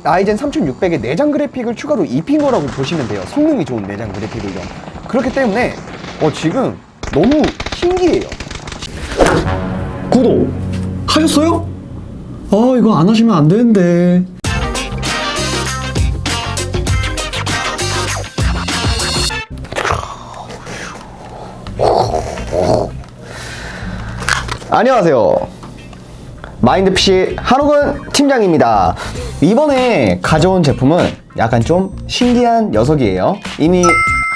라이젠 3600에 내장 그래픽을 추가로 입힌 거라고 보시면 돼요. 성능이 좋은 내장 그래픽을요. 그렇기 때문에 지금 너무 신기해요. 구독 하셨어요? 이거 안 하시면 안 되는데. 안녕하세요. 마인드PC 한옥은 팀장입니다. 이번에 가져온 제품은 약간 좀 신기한 녀석이에요. 이미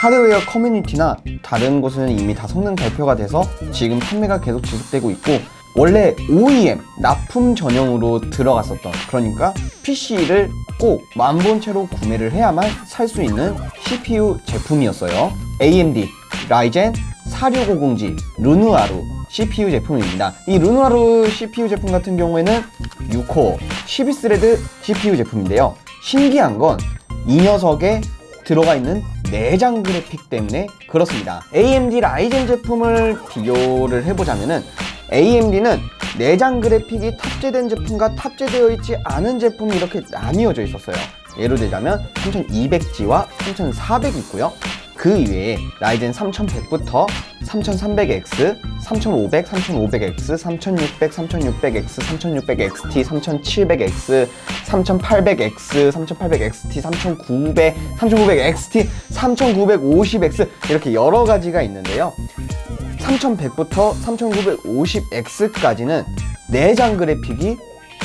하드웨어 커뮤니티나 다른 곳은 이미 다 성능 발표가 돼서 지금 판매가 계속 지속되고 있고, 원래 OEM 납품 전용으로 들어갔었던, 그러니까 PC를 꼭 만본체로 구매를 해야만 살 수 있는 CPU 제품이었어요. AMD 라이젠 4650G 르누아르 CPU 제품입니다. 이 르누아르 CPU 제품 같은 경우에는 6코어 12스레드 CPU 제품인데요. 신기한 건 이 녀석에 들어가 있는 내장 그래픽 때문에 그렇습니다. AMD 라이젠 제품을 비교를 해보자면은, AMD는 내장 그래픽이 탑재된 제품과 탑재되어 있지 않은 제품이 이렇게 나뉘어져 있었어요. 예로 들자면 3200G와 3400이 있고요. 그 이외에 라이젠 3100부터 3300X, 3500, 3500X, 3600, 3600X, 3600XT, 3700X, 3800X, 3800XT, 3900, 3900XT, 3950X 이렇게 여러 가지가 있는데요. 3100부터 3950X까지는 내장 그래픽이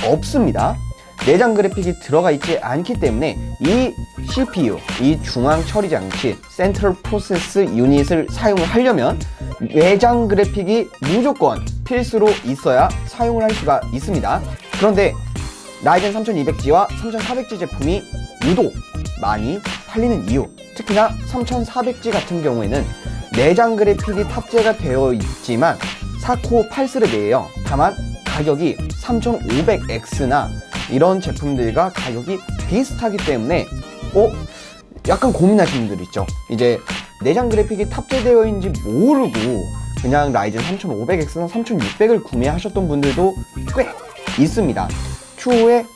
없습니다. 내장 그래픽이 들어가 있지 않기 때문에 이 CPU, 이 중앙 처리 장치, 센트럴 프로세스 유닛을 사용을 하려면 내장 그래픽이 무조건 필수로 있어야 사용을 할 수가 있습니다. 그런데 라이젠 3200G와 3400G 제품이 유독 많이 팔리는 이유, 특히나 3400G 같은 경우에는 내장 그래픽이 탑재가 되어 있지만 4코어 8스레드예요. 다만 가격이 3500X나 이런 제품들과 가격이 비슷하기 때문에 약간 고민하시는 분들 있죠. 이제 내장 그래픽이 탑재되어 있는지 모르고 그냥 라이젠 3500X나 3600을 구매하셨던 분들도 꽤 있습니다. 추후에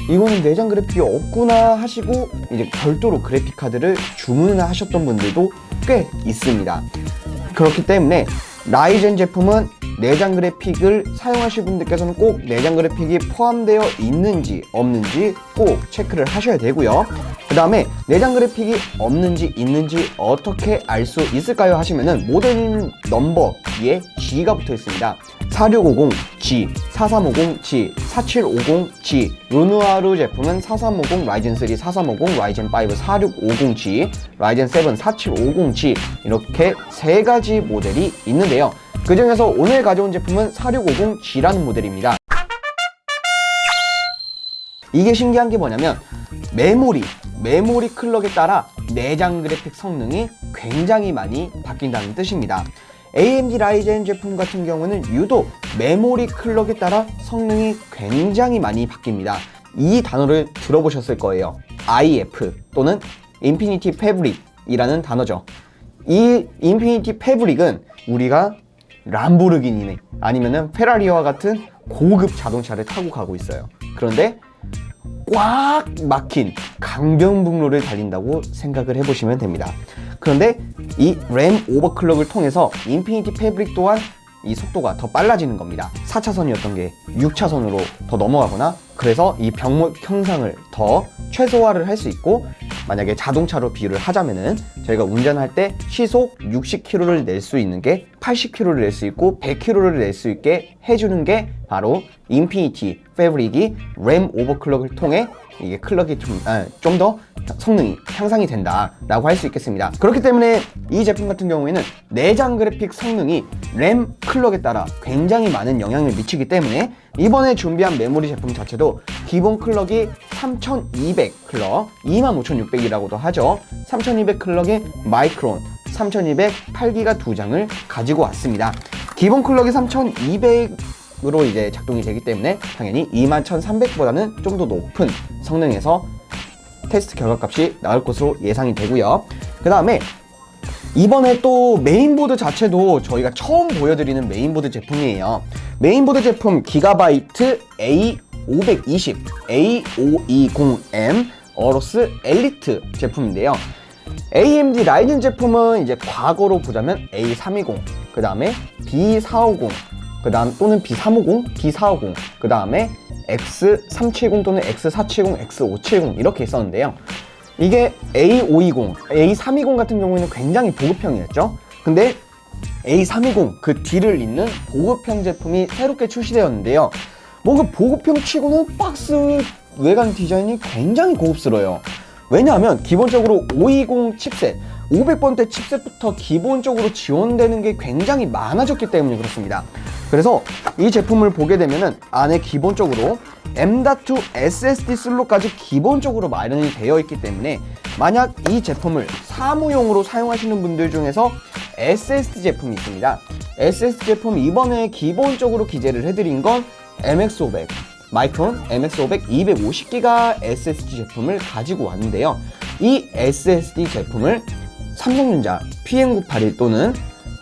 이거는 내장 그래픽이 없구나 하시고 이제 별도로 그래픽 카드를 주문을 하셨던 분들도 꽤 있습니다. 그렇기 때문에 라이젠 제품은 내장 그래픽을 사용하실 분들께서는 꼭 내장 그래픽이 포함되어 있는지 없는지 꼭 체크를 하셔야 되고요. 그 다음에 내장 그래픽이 없는지 있는지 어떻게 알 수 있을까요 하시면은 모델 넘버 뒤에 G가 붙어 있습니다. 4650G, 4350G, 4750G, 르누아르 제품은 4350, 라이젠 3 4350, 라이젠 5 4650G, 라이젠 7 4750G 이렇게 세 가지 모델이 있는데요. 그 중에서 오늘 가져온 제품은 4650G라는 모델입니다. 이게 신기한 게 뭐냐면 메모리 클럭에 따라 내장 그래픽 성능이 굉장히 많이 바뀐다는 뜻입니다. AMD 라이젠 제품 같은 경우는 유독 메모리 클럭에 따라 성능이 굉장히 많이 바뀝니다. 이 단어를 들어보셨을 거예요. IF 또는 인피니티 패브릭이라는 단어죠. 이 인피니티 패브릭은 우리가 람보르기니네 아니면은 페라리와 같은 고급 자동차를 타고 가고 있어요. 그런데 꽉 막힌 강변북로를 달린다고 생각을 해보시면 됩니다. 그런데 이 램 오버클럭을 통해서 인피니티 패브릭 또한 이 속도가 더 빨라지는 겁니다. 4차선이었던 게 6차선으로 더 넘어가거나, 그래서 이 병목 형상을 더 최소화를 할 수 있고, 만약에 자동차로 비유를 하자면은 저희가 운전할 때 시속 60km를 낼 수 있는 게 80km를 낼 수 있고 100km를 낼 수 있게 해주는 게 바로 인피니티 패브릭이 램 오버클럭을 통해 이게 클럭이 좀 더 성능이 향상이 된다라고 할 수 있겠습니다. 그렇기 때문에 이 제품 같은 경우에는 내장 그래픽 성능이 램 클럭에 따라 굉장히 많은 영향을 미치기 때문에 이번에 준비한 메모리 제품 자체도 기본 클럭이 3200 클럭, 25600이라고도 하죠. 3200 클럭의 마이크론 3200 8기가 2장을 가지고 왔습니다. 기본 클럭이 3200으로 이제 작동이 되기 때문에 당연히 21300보다는 좀 더 높은 성능에서 테스트 결과값이 나올 것으로 예상이 되고요. 그 다음에 이번에 또 메인보드 자체도 저희가 처음 보여드리는 메인보드 제품이에요. 메인보드 제품 기가바이트 520 A520M 어로스 엘리트 제품인데요. AMD 라이젠 제품은 이제 과거로 보자면 A320, 그 다음에 B450, 그 다음 또는 B350, B450, 그 다음에 X370 또는 X470, X570 이렇게 있었는데요. 이게 A520, A320 같은 경우에는 굉장히 보급형이었죠. 근데 A320 그 뒤를 잇는 보급형 제품이 새롭게 출시되었는데요. 뭔가 보급형 치고는 박스 외관 디자인이 굉장히 고급스러워요. 왜냐하면 기본적으로 520 칩셋, 500번대 칩셋부터 기본적으로 지원되는 게 굉장히 많아졌기 때문에 그렇습니다. 그래서 이 제품을 보게 되면은 안에 기본적으로 M.2 SSD 슬롯까지 기본적으로 마련이 되어 있기 때문에 만약 이 제품을 사무용으로 사용하시는 분들 중에서 SSD 제품이 있습니다. SSD 제품 이번에 기본적으로 기재를 해드린 건 MX500 마이크론 MX500 250기가 SSD 제품을 가지고 왔는데요. 이 SSD 제품을 삼성전자 PM981 또는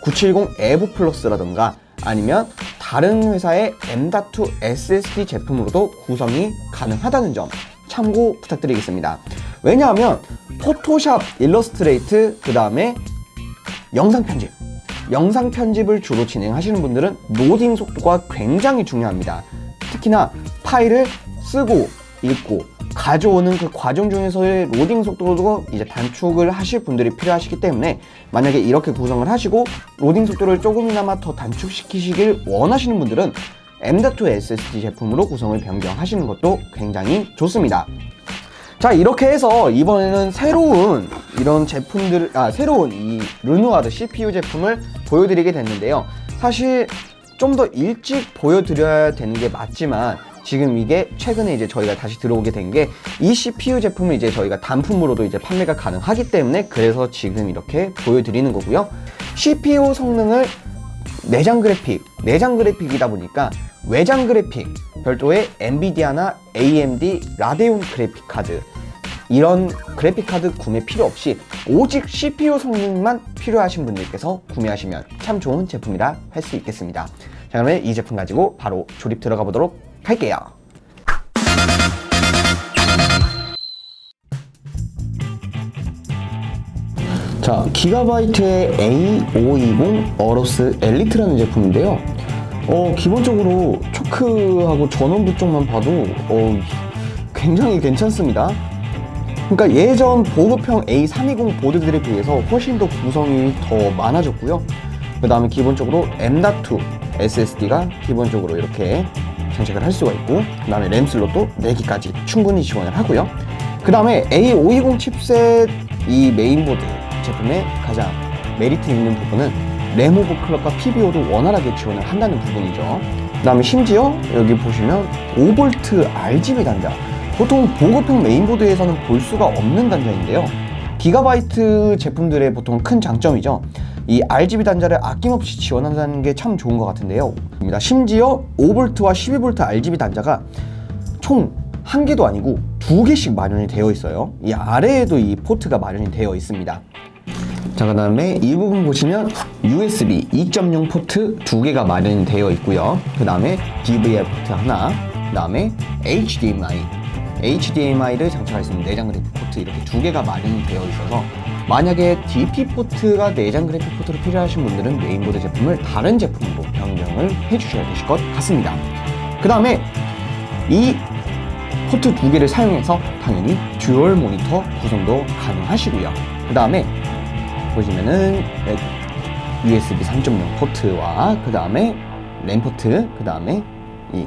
970 에보 플러스라던가 아니면 다른 회사의 M.2 SSD 제품으로도 구성이 가능하다는 점 참고 부탁드리겠습니다. 왜냐하면 포토샵, 일러스트레이트, 그 다음에 영상 편집을 주로 진행하시는 분들은 로딩 속도가 굉장히 중요합니다. 특히나 파일을 쓰고 읽고 가져오는 그 과정 중에서의 로딩 속도도 이제 단축을 하실 분들이 필요하시기 때문에 만약에 이렇게 구성을 하시고 로딩 속도를 조금이나마 더 단축시키시길 원하시는 분들은 M.2 SSD 제품으로 구성을 변경하시는 것도 굉장히 좋습니다. 자, 이렇게 해서 이번에는 새로운 이런 제품들, 새로운 이 르누아르 CPU 제품을 보여드리게 됐는데요. 사실 좀 더 일찍 보여드려야 되는 게 맞지만 지금 이게 최근에 이제 저희가 다시 들어오게 된 게 이 CPU 제품을 이제 저희가 단품으로도 이제 판매가 가능하기 때문에 그래서 지금 이렇게 보여드리는 거고요. CPU 성능을 내장 그래픽이다 보니까 외장 그래픽 별도의 엔비디아나 AMD 라데온 그래픽 카드 이런 그래픽 카드 구매 필요 없이 오직 CPU 성능만 필요하신 분들께서 구매하시면 참 좋은 제품이라 할 수 있겠습니다. 자, 그러면 이 제품 가지고 바로 조립 들어가 보도록 할게요. 자, 기가바이트의 A520 어로스 엘리트라는 제품인데요. 기본적으로 초크하고 전원부 쪽만 봐도 굉장히 괜찮습니다. 그러니까 예전 보급형 A320 보드들에 비해서 훨씬 더 구성이 더 많아졌고요. 그 다음에 기본적으로 M.2 SSD가 기본적으로 이렇게 장착을 할 수가 있고, 그 다음에 램 슬롯도 4개까지 충분히 지원을 하고요. 그 다음에 A520 칩셋 이 메인보드 제품의 가장 메리트 있는 부분은 램 오버클럭과 PBO도 원활하게 지원을 한다는 부분이죠. 그 다음에 심지어 여기 보시면 5V RGB 단자, 보통 보급형 메인보드에서는 볼 수가 없는 단자인데요. 기가바이트 제품들의 보통 큰 장점이죠. 이 RGB 단자를 아낌없이 지원한다는 게 참 좋은 것 같은데요. 심지어 5V와 12V RGB 단자가 총 1개도 아니고 2개씩 마련이 되어 있어요. 이 아래에도 이 포트가 마련이 되어 있습니다. 자, 그 다음에 이 부분 보시면 USB 2.0 포트 2개가 마련이 되어 있고요. 그 다음에 DVR 포트 하나, 그 다음에 HDMI를 장착할 수 있는 내장 그래픽 포트 이렇게 2개가 마련이 되어 있어서 만약에 DP 포트가 내장 그래픽 포트로 필요하신 분들은 메인보드 제품을 다른 제품으로 변경을 해주셔야 되실 것 같습니다. 그 다음에 이 포트 2개를 사용해서 당연히 듀얼 모니터 구성도 가능하시고요. 그 다음에 보시면은 USB 3.0 포트와 그 다음에 램 포트, 그 다음에 이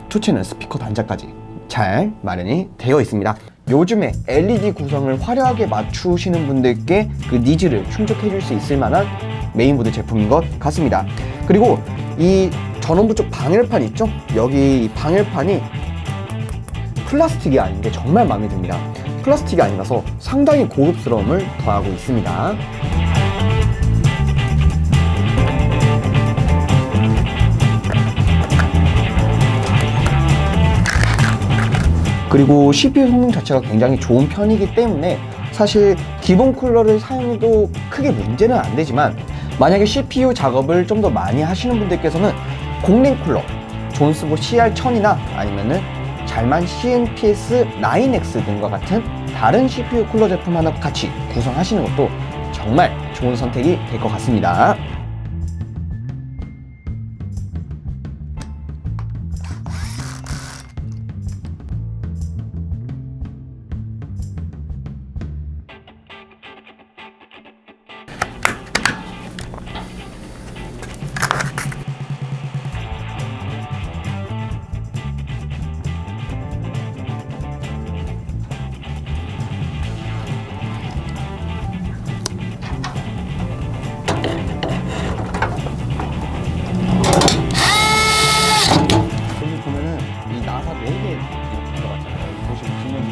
2채널 스피커 단자까지 잘 마련이 되어 있습니다. 요즘에 LED 구성을 화려하게 맞추시는 분들께 그 니즈를 충족해 줄 수 있을 만한 메인보드 제품인 것 같습니다. 그리고 이 전원부 쪽 방열판 있죠? 여기 방열판이 플라스틱이 아닌 게 정말 마음에 듭니다. 플라스틱이 아니라서 상당히 고급스러움을 더하고 있습니다. 그리고 CPU 성능 자체가 굉장히 좋은 편이기 때문에 사실 기본 쿨러를 사용해도 크게 문제는 안 되지만 만약에 CPU 작업을 좀 더 많이 하시는 분들께서는 공랭 쿨러 존스보 CR1000이나 아니면은 잘만 CNPS 9X 등과 같은 다른 CPU 쿨러 제품 하나 같이 구성하시는 것도 정말 좋은 선택이 될 것 같습니다. 여기 보면은 이 나사 4개 이렇게 들어갔잖아요. 여기 보시면 뒷면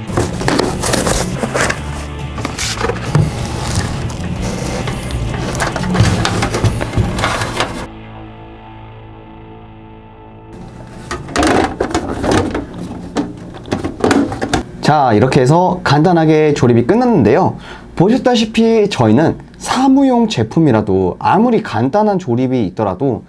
자, 이렇게 해서 간단하게 조립이 끝났는데요. 보셨다시피 저희는 사무용 제품이라도 아무리 간단한 조립이 있더라도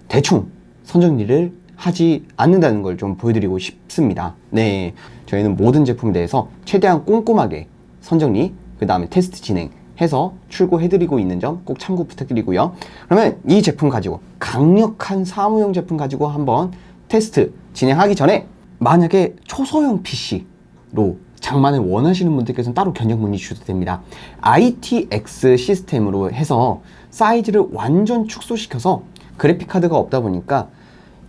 대충 선정리를 하지 않는다는 걸 좀 보여드리고 싶습니다. 네, 저희는 모든 제품에 대해서 최대한 꼼꼼하게 선정리, 그 다음에 테스트 진행해서 출고해드리고 있는 점 꼭 참고 부탁드리고요. 그러면 이 제품 가지고, 강력한 사무용 제품 가지고 한번 테스트 진행하기 전에, 만약에 초소형 PC로 장만을 원하시는 분들께서는 따로 견적 문의 주셔도 됩니다. ITX 시스템으로 해서 사이즈를 완전 축소시켜서, 그래픽카드가 없다 보니까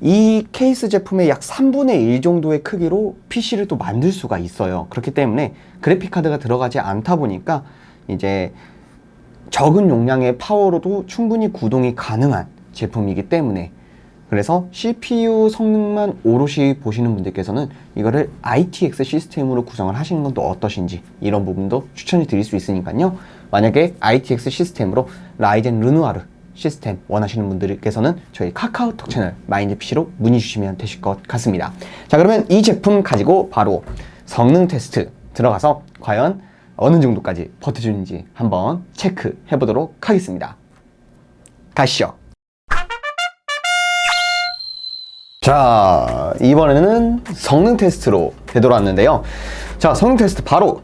이 케이스 제품의 약 3분의 1 정도의 크기로 PC를 또 만들 수가 있어요. 그렇기 때문에 그래픽카드가 들어가지 않다 보니까 이제 적은 용량의 파워로도 충분히 구동이 가능한 제품이기 때문에, 그래서 CPU 성능만 오롯이 보시는 분들께서는 이거를 ITX 시스템으로 구성을 하시는 건 또 어떠신지, 이런 부분도 추천을 드릴 수 있으니까요. 만약에 ITX 시스템으로 라이젠 르누아르 시스템 원하시는 분들께서는 저희 카카오톡 채널 마인드PC로 문의 주시면 되실 것 같습니다. 자, 그러면 이 제품 가지고 바로 성능 테스트 들어가서 과연 어느 정도까지 버텨주는지 한번 체크해 보도록 하겠습니다. 가시죠. 자, 이번에는 성능 테스트로 되돌아왔는데요. 자, 성능 테스트 바로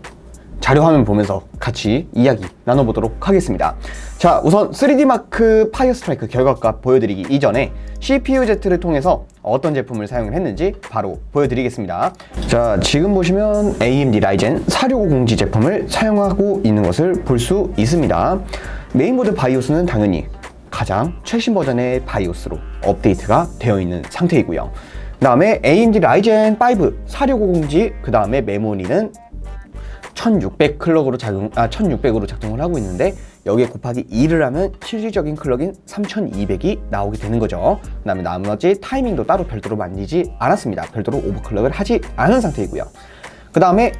자료 화면 보면서 같이 이야기 나눠보도록 하겠습니다. 자, 우선 3D마크 파이어 스트라이크 결과값 보여드리기 이전에 CPU-Z를 통해서 어떤 제품을 사용을 했는지 바로 보여드리겠습니다. 자, 지금 보시면 AMD 라이젠 4650G 제품을 사용하고 있는 것을 볼 수 있습니다. 메인보드 바이오스는 당연히 가장 최신 버전의 바이오스로 업데이트가 되어 있는 상태이고요. 그 다음에 AMD 라이젠 5 4650G, 그 다음에 메모리는 1600 클럭으로 1600으로 작동을 하고 있는데, 여기에 곱하기 2를 하면 실질적인 클럭인 3200이 나오게 되는 거죠. 그 다음에 나머지 타이밍도 따로 별도로 만지지 않았습니다. 별도로 오버클럭을 하지 않은 상태이고요. 그 다음에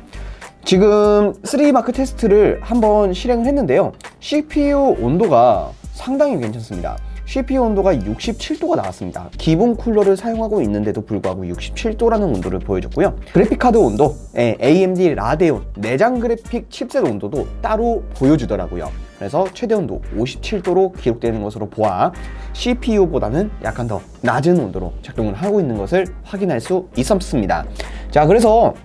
지금 3D마크 테스트를 한번 실행을 했는데요. CPU 온도가 상당히 괜찮습니다. CPU 온도가 67도가 나왔습니다. 기본 쿨러를 사용하고 있는데도 불구하고 67도라는 온도를 보여줬고요. 그래픽카드 온도, AMD 라데온 내장 그래픽 칩셋 온도도 따로 보여주더라고요. 그래서 최대 온도 57도로 기록되는 것으로 보아 CPU보다는 약간 더 낮은 온도로 작동을 하고 있는 것을 확인할 수 있었습니다. 자, 그래서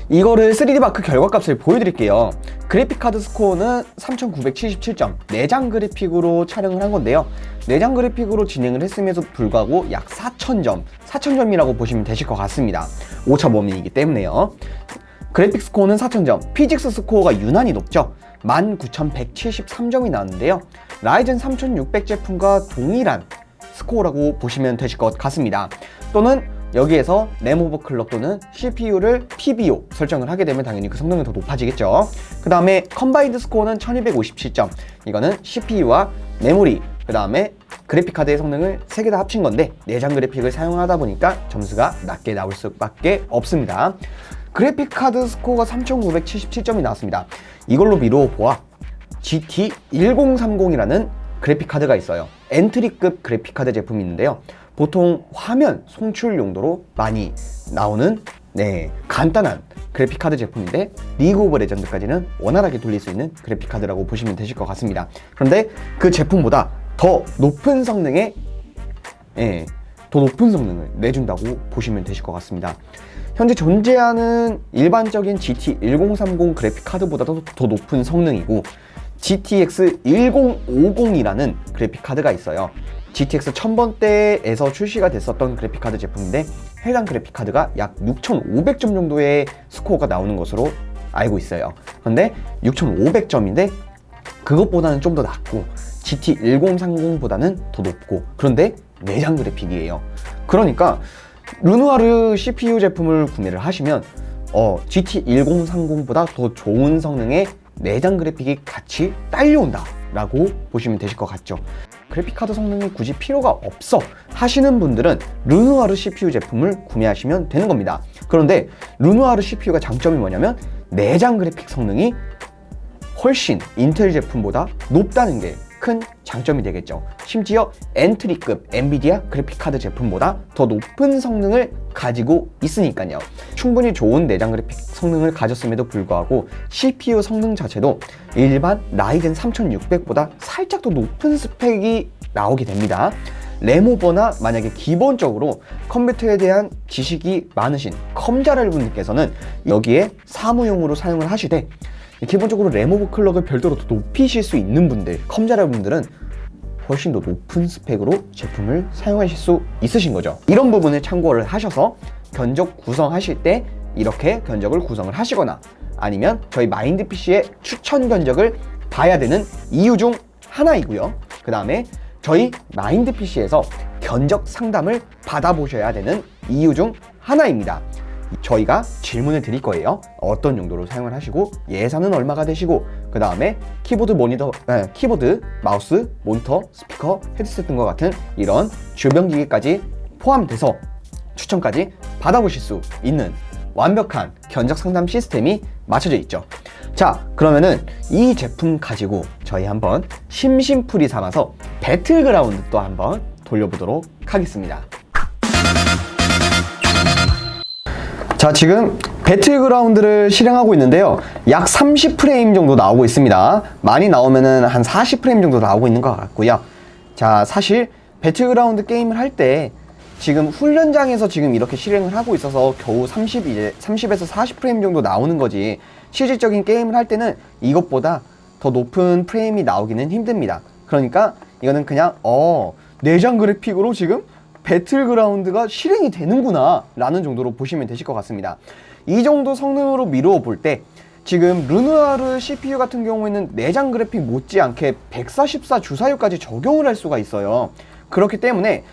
이거를 3D마크 결과값을 보여드릴게요. 그래픽카드 스코어는 3977점, 내장 그래픽으로 촬영을 한 건데요. 내장 그래픽으로 진행을 했음에도 불구하고 약 4000점, 4000점이라고 보시면 되실 것 같습니다. 오차 범위이기 때문에요. 그래픽 스코어는 4000점, 피직스 스코어가 유난히 높죠. 19173점이 나왔는데요. 라이젠 3600 제품과 동일한 스코어라고 보시면 되실 것 같습니다. 또는 여기에서 램 오버클럭 또는 CPU를 PBO 설정을 하게 되면 당연히 그 성능은 더 높아지겠죠. 그 다음에 컴바인드 스코어는 1257점. 이거는 CPU와 메모리, 그 다음에 그래픽카드의 성능을 3개 다 합친 건데, 내장 그래픽을 사용하다 보니까 점수가 낮게 나올 수밖에 없습니다. 그래픽카드 스코어가 3977점이 나왔습니다. 이걸로 미루어 보아 GT1030이라는 그래픽카드가 있어요. 엔트리급 그래픽카드 제품이 있는데요. 보통 화면 송출 용도로 많이 나오는 간단한 그래픽카드 제품인데, 리그 오브 레전드까지는 원활하게 돌릴 수 있는 그래픽카드라고 보시면 되실 것 같습니다. 그런데 그 제품보다 더 높은 성능의 더 높은 성능을 내준다고 보시면 되실 것 같습니다. 현재 존재하는 일반적인 GT 1030 그래픽 카드보다도 더 높은 성능이고 GTX 1050이라는 그래픽 카드가 있어요. GTX 1000번대에서 출시가 됐었던 그래픽 카드 제품인데 해당 그래픽 카드가 약 6500점 정도의 스코어가 나오는 것으로 알고 있어요. 그런데 6500점인데 그것보다는 좀 더 낮고 GT 1030보다는 더 높고, 그런데 내장 그래픽이에요. 그러니까 르누아르 CPU 제품을 구매를 하시면 GT 1030보다 더 좋은 성능의 내장 그래픽이 같이 딸려온다 라고 보시면 되실 것 같죠. 그래픽카드 성능이 굳이 필요가 없어 하시는 분들은 르누아르 CPU 제품을 구매하시면 되는 겁니다. 그런데 르누아르 CPU가 장점이 뭐냐면 내장 그래픽 성능이 훨씬 인텔 제품보다 높다는 게 큰 장점이 되겠죠. 심지어 엔트리급 엔비디아 그래픽카드 제품보다 더 높은 성능을 가지고 있으니까요. 충분히 좋은 내장 그래픽 성능을 가졌음에도 불구하고 CPU 성능 자체도 일반 라이젠 3600보다 살짝 더 높은 스펙이 나오게 됩니다. 레모버나 만약에 기본적으로 컴퓨터에 대한 지식이 많으신 컴잘 분들께서는 여기에 사무용으로 사용을 하시되, 기본적으로 레모버 클럭을 별도로 더 높이실 수 있는 분들, 컴잘 분들은 훨씬 더 높은 스펙으로 제품을 사용하실 수 있으신 거죠. 이런 부분을 참고를 하셔서 견적 구성하실 때 이렇게 견적을 구성을 하시거나, 아니면 저희 마인드 PC의 추천 견적을 봐야 되는 이유 중 하나이고요. 그 다음에 저희 마인드 PC에서 견적 상담을 받아보셔야 되는 이유 중 하나입니다. 저희가 질문을 드릴 거예요. 어떤 용도로 사용을 하시고 예산은 얼마가 되시고, 그 다음에 키보드, 마우스, 모니터, 스피커, 헤드셋 등과 같은 이런 주변 기기까지 포함돼서 추천까지 받아보실 수 있는 완벽한 견적 상담 시스템이 맞춰져 있죠. 자, 그러면은 이 제품 가지고 저희 한번 심심풀이 삼아서 배틀그라운드 또 한번 돌려보도록 하겠습니다. 자, 지금 배틀그라운드를 실행하고 있는데요. 약 30프레임 정도 나오고 있습니다. 많이 나오면은 한 40프레임 정도 나오고 있는 것 같고요. 자, 사실 배틀그라운드 게임을 할 때 지금 훈련장에서 지금 이렇게 실행을 하고 있어서 겨우 30에서 40프레임 정도 나오는 거지, 실질적인 게임을 할 때는 이것보다 더 높은 프레임이 나오기는 힘듭니다. 그러니까 이거는 그냥 내장 그래픽으로 지금 배틀그라운드가 실행이 되는구나 라는 정도로 보시면 되실 것 같습니다. 이 정도 성능으로 미루어 볼 때 지금 르누아르 CPU 같은 경우에는 내장 그래픽 못지않게 144 주사율까지 적용을 할 수가 있어요. 그렇기 때문에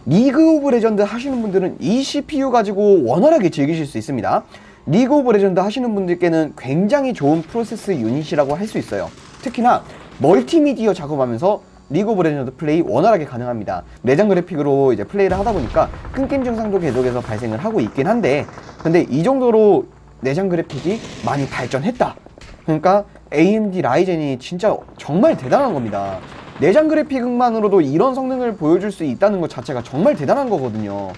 리그 오브 레전드 하시는 분들은 이 CPU 가지고 원활하게 즐기실 수 있습니다. 리그 오브 레전드 하시는 분들께는 굉장히 좋은 프로세스 유닛이라고 할 수 있어요. 특히나 멀티미디어 작업하면서 리그 오브 레전드 플레이 원활하게 가능합니다. 내장 그래픽으로 이제 플레이를 하다 보니까 끊김 증상도 계속해서 발생을 하고 있긴 한데, 근데 이 정도로 내장 그래픽이 많이 발전했다. 그러니까 AMD 라이젠이 진짜 정말 대단한 겁니다. 내장 그래픽만으로도 이런 성능을 보여줄 수 있다는 것 자체가 정말 대단한 거거든요.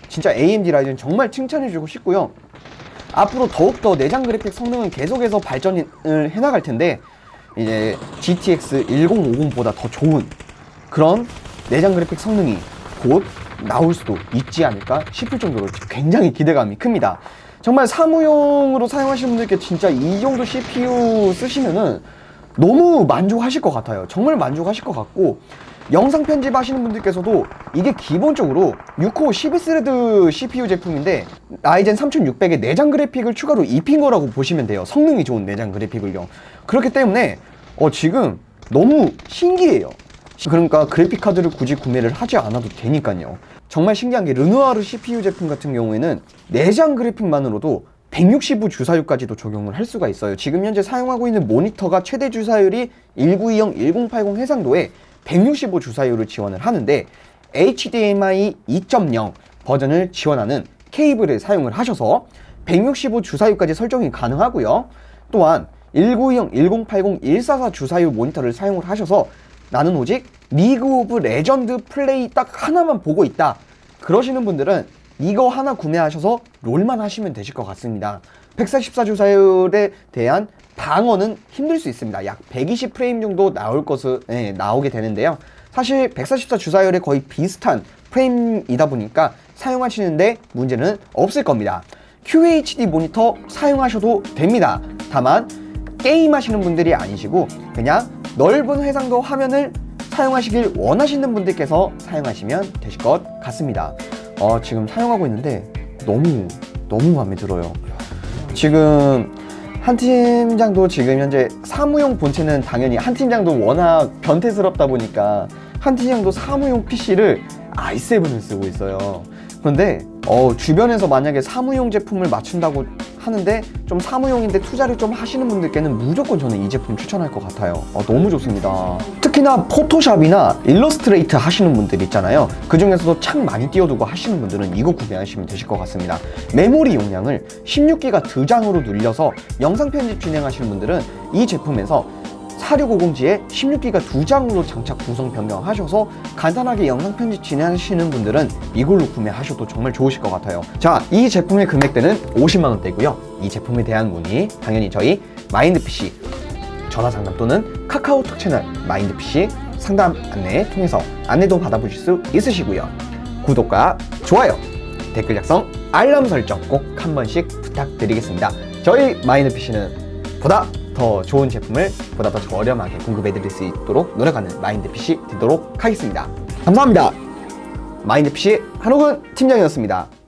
진짜 AMD 라이젠 정말 칭찬해주고 싶고요. 앞으로 더욱더 내장 그래픽 성능은 계속해서 발전을 해나갈 텐데, 이제 GTX 1050보다 더 좋은 그런 내장 그래픽 성능이 곧 나올 수도 있지 않을까 싶을 정도로 굉장히 기대감이 큽니다. 정말 사무용으로 사용하시는 분들께 진짜 이 정도 CPU 쓰시면은 너무 만족하실 것 같아요. 정말 만족하실 것 같고, 영상 편집하시는 분들께서도 이게 기본적으로 6코어 12스레드 CPU 제품인데 라이젠 3600에 내장 그래픽을 추가로 입힌 거라고 보시면 돼요. 성능이 좋은 내장 그래픽을요. 그렇기 때문에 지금 너무 신기해요. 그러니까 그래픽 카드를 굳이 구매를 하지 않아도 되니까요. 정말 신기한 게 르누아르 CPU 제품 같은 경우에는 내장 그래픽만으로도 165 주사율까지도 적용을 할 수가 있어요. 지금 현재 사용하고 있는 모니터가 최대 주사율이 1920, 1080 해상도에 165 주사율을 지원을 하는데 HDMI 2.0 버전을 지원하는 케이블을 사용을 하셔서 165 주사율까지 설정이 가능하고요. 또한 1920, 1080, 144 주사율 모니터를 사용을 하셔서 나는 오직 리그 오브 레전드 플레이 딱 하나만 보고 있다 그러시는 분들은 이거 하나 구매하셔서 롤만 하시면 되실 것 같습니다. 144 주사율에 대한 방어는 힘들 수 있습니다. 약 120프레임 정도 나오게 되는데요. 사실 144 주사율에 거의 비슷한 프레임이다 보니까 사용하시는데 문제는 없을 겁니다. QHD 모니터 사용하셔도 됩니다. 다만 게임 하시는 분들이 아니시고 그냥 넓은 해상도 화면을 사용하시길 원하시는 분들께서 사용하시면 되실 것 같습니다. 지금 사용하고 있는데 너무 마음에 들어요. 지금 한 팀장도 지금 현재 사무용 본체는 당연히 한 팀장도 워낙 변태스럽다 보니까 한 팀장도 사무용 PC를 i7을 쓰고 있어요. 그런데 주변에서 만약에 사무용 제품을 맞춘다고 하는데 좀 사무용인데 투자를 좀 하시는 분들께는 무조건 저는 이 제품 추천할 것 같아요. 너무 좋습니다. 특히나 포토샵이나 일러스트레이트 하시는 분들 있잖아요. 그 중에서도 창 많이 띄워두고 하시는 분들은 이거 구매하시면 되실 것 같습니다. 메모리 용량을 16기가 2장으로 늘려서 영상 편집 진행하시는 분들은 이 제품에서 4650G에 16기가 2장으로 장착 구성 변경하셔서 간단하게 영상 편집 진행하시는 분들은 이걸로 구매하셔도 정말 좋으실 것 같아요. 자, 이 제품의 금액대는 50만원대고요. 이 제품에 대한 문의 당연히 저희 마인드PC 전화 상담 또는 카카오톡 채널 마인드PC 상담 안내 통해서 안내도 받아보실 수 있으시고요. 구독과 좋아요, 댓글 작성, 알람 설정 꼭 한 번씩 부탁드리겠습니다. 저희 마인드PC는 보다 더 좋은 제품을 보다 더 저렴하게 공급해드릴 수 있도록 노력하는 마인드PC 되도록 하겠습니다. 감사합니다. 마인드PC 한호근 팀장이었습니다.